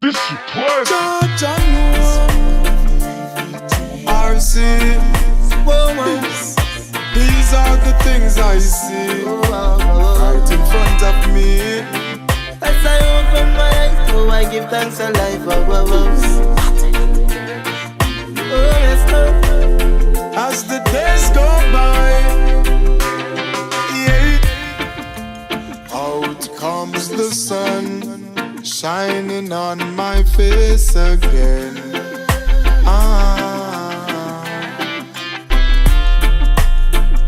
This is classic. Georgia RC. Whoa. These are the things I see right in front of me. As I open my eyes, oh, I give thanks to life. Oh, yes, Lord. As the days go by, yeah, out comes the sun, shining on my face again.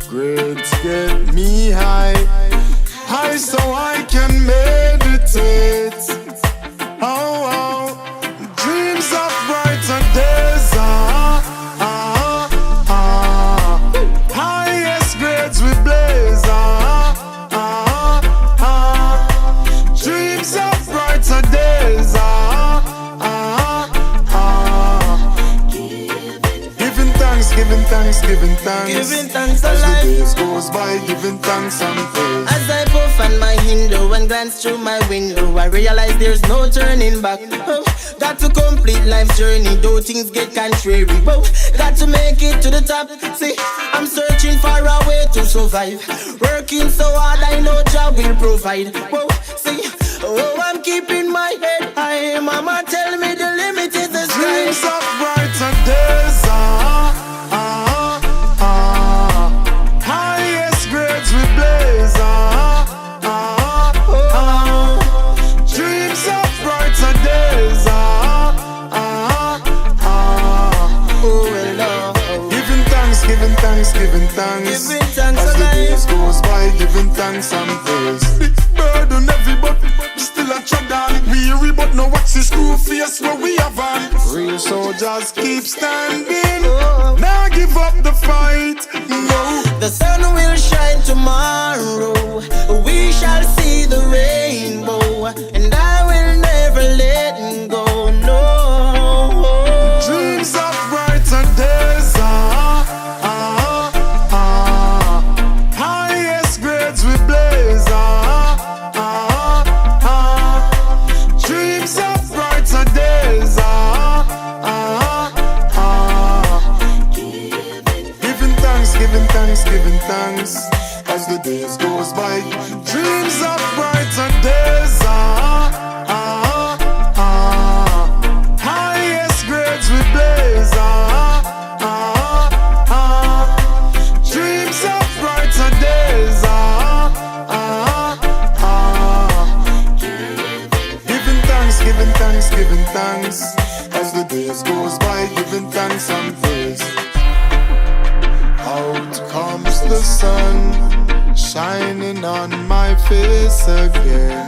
Grades get me high so I can meditate. Oh, dreams of brighter days. Highest grades we blaze. Dreams of brighter days. Giving thanks. Giving thanks As alive. the days goes by, giving thanks and praise. As I puff on my window and glance through my window, I realize there's no turning back. Oh, got to complete life's journey, though things get contrary. Oh, got to make it to the top. See, I'm searching for a way to survive. Working so hard, I know job will provide. Oh, see, oh, I'm keeping my head high. Mama tell me the limit is the sky. Dreams of brighter days. Highest grades we blaze. Dreams of brighter days. Oh, well, Lord. Giving thanks. Giving thanks As the alive. days goes by, giving thanks and praise. Big burden heavy, but still a tread on. Weary, but no watch the screw face where we have on. Real soldiers keep standing. Now give up the fight. No. The sun will shine tomorrow. We shall see the rainbow, and I will never let go. No. Dreams of brighter days. Highest grades we blaze. Dreams of brighter days. Giving thanks as the days goes by. Dreams of brighter days. Highest grades we blaze. Dreams of brighter days. Giving thanks as the days goes by. Giving thanks and praise. Out comes the sun, shining on my face again.